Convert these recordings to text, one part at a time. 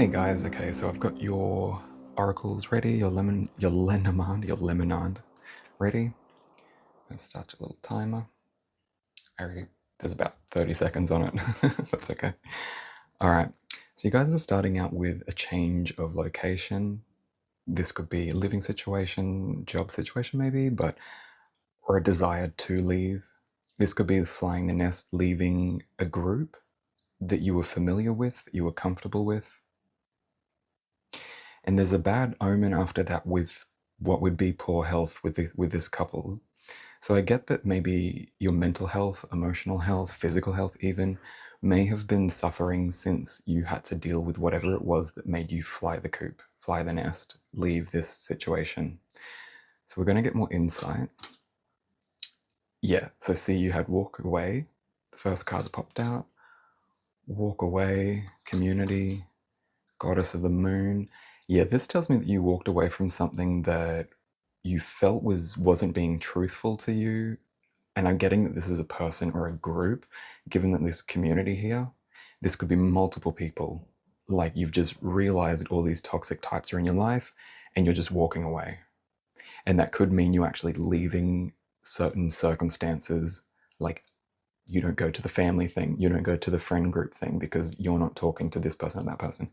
Hey guys, okay, so I've got your oracles ready, your lemonade ready. Let's start your little timer. There's about 30 seconds on it. That's okay. All right, so you guys are starting out with a change of location. This could be a living situation, job situation maybe, or a desire to leave. This could be flying the nest, leaving a group that you were familiar with, you were comfortable with. And there's a bad omen after that with what would be poor health with this couple. So I get that maybe your mental health, emotional health, physical health even may have been suffering since you had to deal with whatever it was that made you fly the coop, fly the nest, leave this situation. So we're going to get more insight. Yeah, so see, you had walk away. The first card that popped out. Walk away, community, goddess of the moon. Yeah, this tells me that you walked away from something that you felt wasn't being truthful to you. And I'm getting that this is a person or a group, given that this community here, this could be multiple people. Like you've just realized that all these toxic types are in your life and you're just walking away. And that could mean you actually leaving certain circumstances, like you don't go to the family thing, you don't go to the friend group thing because you're not talking to this person or that person.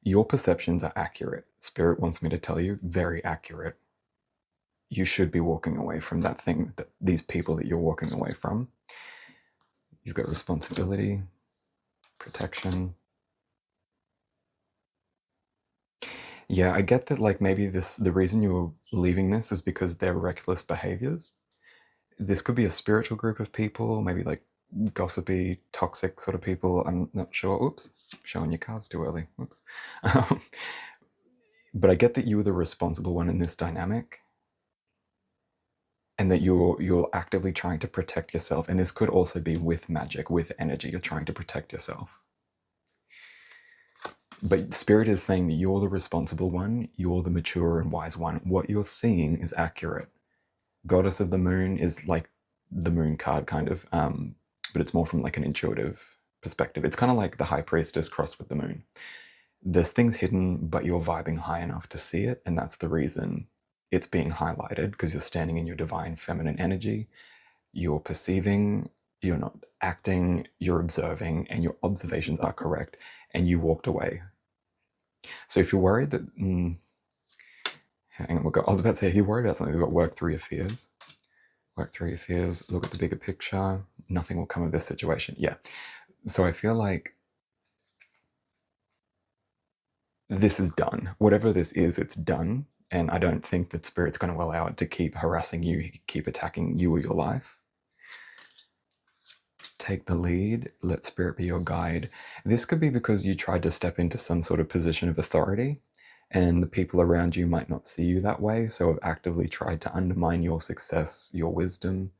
Your perceptions are accurate. Spirit wants me to tell you, very accurate. You should be walking away from that thing, these people that you're walking away from. You've got responsibility, protection. Yeah, I get that, like, maybe the reason you were leaving this is because they're reckless behaviors. This could be a spiritual group of people, maybe like gossipy, toxic sort of people. I'm not sure. Oops, showing your cards too early. Oops. But I get that you were the responsible one in this dynamic, and that you're actively trying to protect yourself. And this could also be with magic, with energy. You're trying to protect yourself. But Spirit is saying that you're the responsible one, you're the mature and wise one. What you're seeing is accurate. Goddess of the Moon is like the moon card, kind of, but it's more from like an intuitive perspective. It's kind of like the High Priestess crossed with the moon. There's things hidden, but you're vibing high enough to see it, and that's the reason it's being highlighted, because you're standing in your divine feminine energy. You're perceiving, you're not acting, you're observing, and your observations are correct, and you walked away. So if you're worried that, hang on, I was about to say, if you're worried about something, we've got work through your fears. Work through your fears, look at the bigger picture. Nothing will come of this situation. Yeah. So I feel like this is done. Whatever this is, it's done. And I don't think that Spirit's going to allow it to keep harassing you, keep attacking you or your life. Take the lead, let Spirit be your guide. This could be because you tried to step into some sort of position of authority, and the people around you might not see you that way, so have actively tried to undermine your success, your wisdom,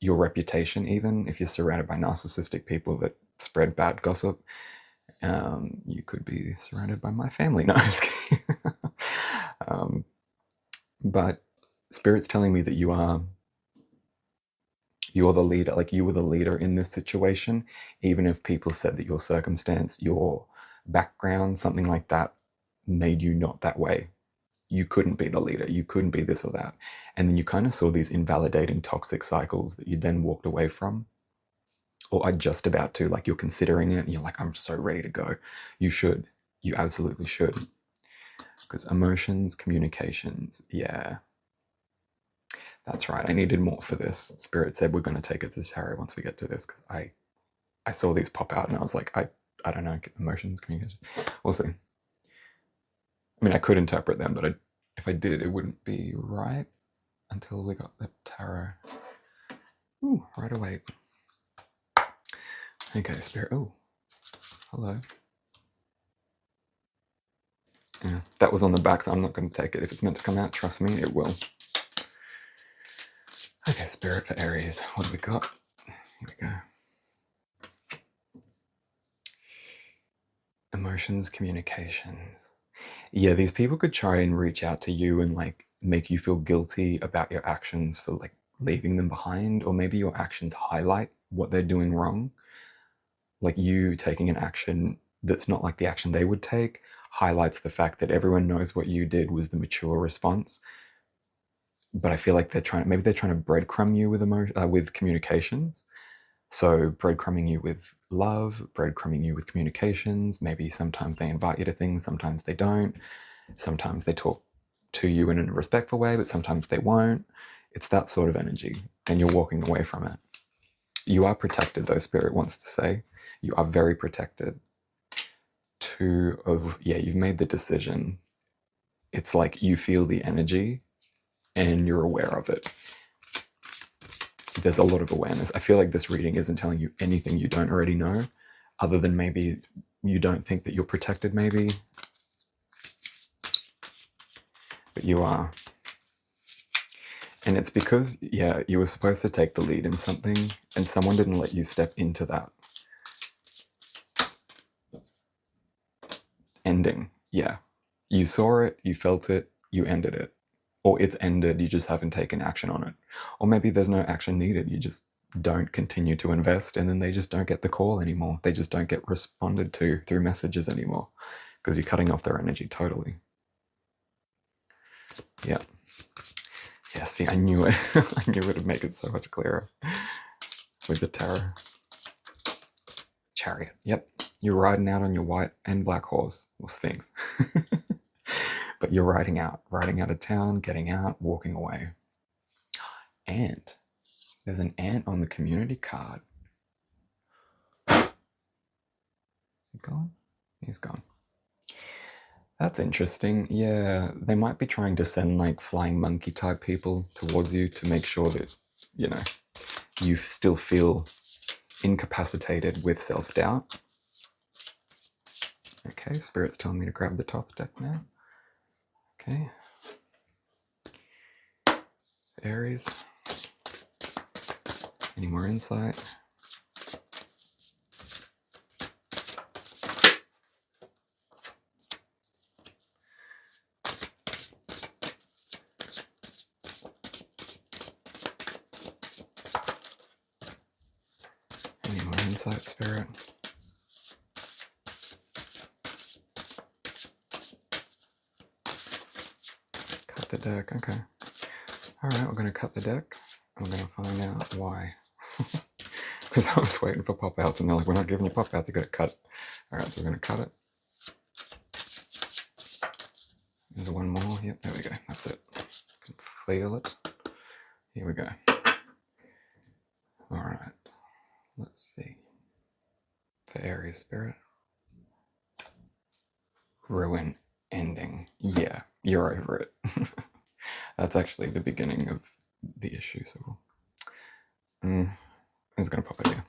your reputation. Even if you're surrounded by narcissistic people that spread bad gossip, you could be surrounded by my family. No, I'm just kidding. But Spirit's telling me that you're the leader, like you were the leader in this situation, even if people said that your circumstance, your background, something like that made you not that way. You couldn't be the leader, you couldn't be this or that. And then you kind of saw these invalidating toxic cycles that you then walked away from, or are just about to, like you're considering it and you're like, I'm so ready to go. You should, you absolutely should. Because emotions, communications, yeah. That's right. I needed more for this. Spirit said we're going to take it to tarot once we get to this, because I saw these pop out and I was like, I don't know, emotions, communication. We'll see. I mean, I could interpret them, but if I did, it wouldn't be right until we got the tarot. Ooh, right away. Okay, Spirit. Oh, hello. Yeah, that was on the back, so I'm not going to take it. If it's meant to come out, trust me, it will. Okay, Spirit for Aries. What do we got? Here we go. Emotions, communications. Yeah, these people could try and reach out to you and like make you feel guilty about your actions for like leaving them behind, or maybe your actions highlight what they're doing wrong. Like you taking an action that's not like the action they would take highlights the fact that everyone knows what you did was the mature response. But I feel like maybe they're trying to breadcrumb you with communications. So breadcrumbing you with love, breadcrumbing you with communications. Maybe sometimes they invite you to things, sometimes they don't. Sometimes they talk to you in a respectful way, but sometimes they won't. It's that sort of energy, and you're walking away from it. You are protected, though, Spirit wants to say. You are very protected. You've made the decision. It's like you feel the energy and you're aware of it. There's a lot of awareness. I feel like this reading isn't telling you anything you don't already know, other than maybe you don't think that you're protected, maybe. But you are. And it's because, you were supposed to take the lead in something, and someone didn't let you step into that. Ending. Yeah. You saw it, you felt it, you ended it. Or it's ended, you just haven't taken action on it. Or maybe there's no action needed, you just don't continue to invest, and then they just don't get the call anymore. They just don't get responded to through messages anymore, because you're cutting off their energy totally. Yeah. Yeah, see, I knew it. I knew it would make it so much clearer with the tarot. Chariot. Yep. You're riding out on your white and black horse, or sphinx. But you're riding out of town, getting out, walking away. Ant. There's an ant on the community card. Is he gone? He's gone. That's interesting. Yeah, they might be trying to send like flying monkey type people towards you to make sure that, you still feel incapacitated with self-doubt. Okay, Spirit's telling me to grab the top deck now. Okay. Aries. Any more insight? Any more insight, Spirit? Cut the deck, okay. Alright, we're going to cut the deck. I'm going to find out why. Because I was waiting for pop-outs and they're like, we're not giving you pop-outs, you got to cut. Alright, so we're going to cut it. There's one more. Yep, there we go. That's it. Feel it. Here we go. Alright. Let's see. For Aries, Spirit. Ruin. Ending. Yeah, you're over it. That's actually the beginning of the issue, so I'm just going to pop it here.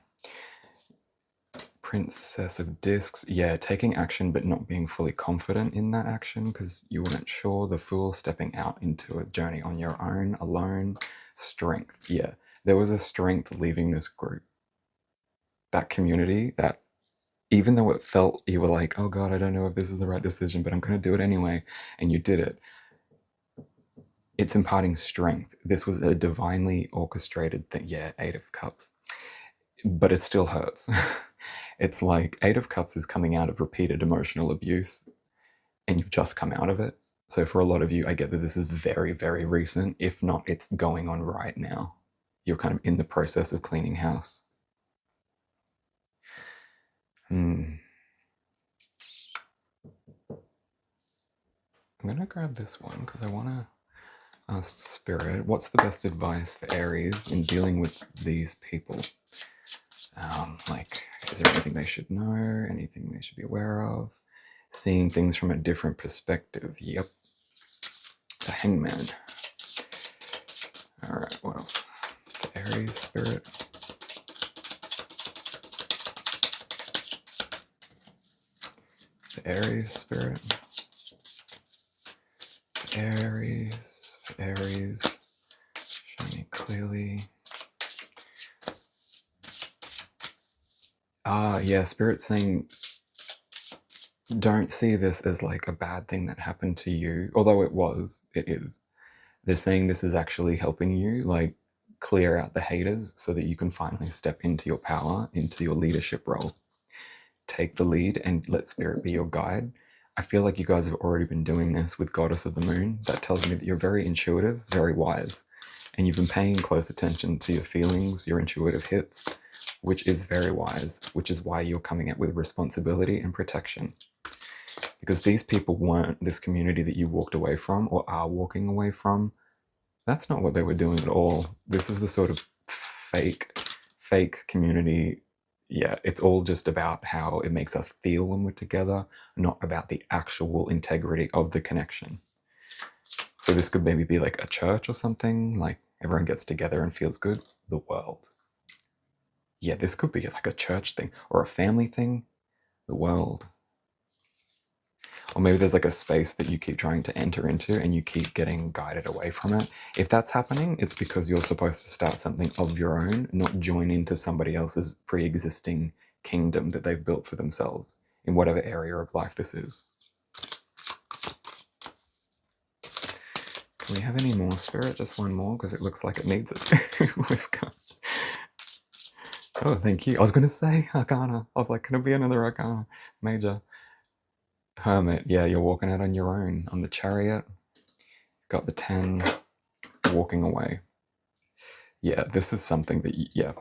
Princess of Discs. Yeah, taking action but not being fully confident in that action because you weren't sure. The Fool, stepping out into a journey on your own, alone. Strength. Yeah, there was a strength leaving this group. That community, that even though it felt, you were like, oh God, I don't know if this is the right decision, but I'm going to do it anyway. And you did it. It's imparting strength. This was a divinely orchestrated thing. Yeah, 8 of Cups. But it still hurts. It's like 8 of Cups is coming out of repeated emotional abuse and you've just come out of it. So for a lot of you, I get that this is very, very recent. If not, it's going on right now. You're kind of in the process of cleaning house. I'm going to grab this one because I want to ask Spirit, what's the best advice for Aries in dealing with these people? Like, is there anything they should know? Anything they should be aware of? Seeing things from a different perspective. Yep. The Hangman. All right, what else? For Aries, Spirit. For Aries, Spirit. For Aries. For Aries. Show me clearly. Yeah, Spirit saying don't see this as like a bad thing that happened to you, although it is. They're saying this is actually helping you, like, clear out the haters so that you can finally step into your power, into your leadership role. take the lead and let spirit be your guide. I feel like you guys have already been doing this with Goddess of the Moon. That tells me that you're very intuitive, very wise, and you've been paying close attention to your feelings, your intuitive hits, which is very wise, which is why you're coming out with responsibility and protection. Because these people weren't this community that you walked away from or are walking away from. That's not what they were doing at all. This is the sort of fake community. Yeah, it's all just about how it makes us feel when we're together, not about the actual integrity of the connection. So this could maybe be like a church or something, like everyone gets together and feels good. The world. Yeah, this could be like a church thing or a family thing. The world. Or maybe there's like a space that you keep trying to enter into and you keep getting guided away from it. If that's happening, it's because you're supposed to start something of your own, not join into somebody else's pre-existing kingdom that they've built for themselves in whatever area of life this is. Can we have any more spirit? Just one more, because it looks like it needs it. We've got... Oh, thank you. I was going to say Arcana. I was like, can it be another Arcana? Major. Hermit. Yeah, you're walking out on your own. On the Chariot. Got the 10. Walking away. Yeah, this is something that, yeah,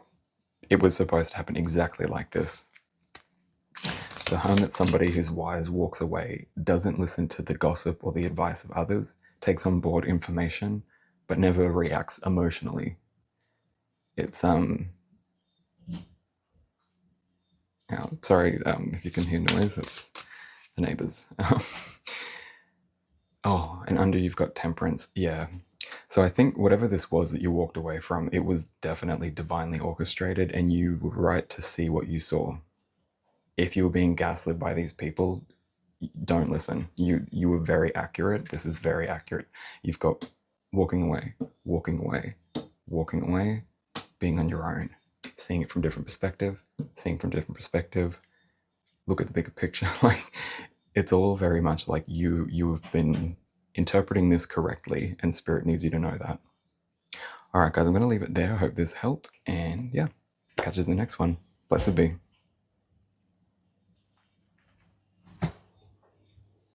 it was supposed to happen exactly like this. The hermit, somebody who's wise, walks away, doesn't listen to the gossip or the advice of others, takes on board information, but never reacts emotionally. It's, sorry if you can hear noise, it's the neighbors. Oh, and under you've got temperance. Yeah. So I think whatever this was that you walked away from, it was definitely divinely orchestrated, and you were right to see what you saw. If you were being gaslit by these people, don't listen. You were very accurate. This is very accurate. You've got walking away, walking away, walking away, being on your own, seeing it from different perspective, seeing from different perspective. Look at the bigger picture. Like, it's all very much like you have been interpreting this correctly, and spirit needs you to know that. All right, guys, I'm going to leave it there. I hope this helped, and yeah, catch you in the next one. Blessed be.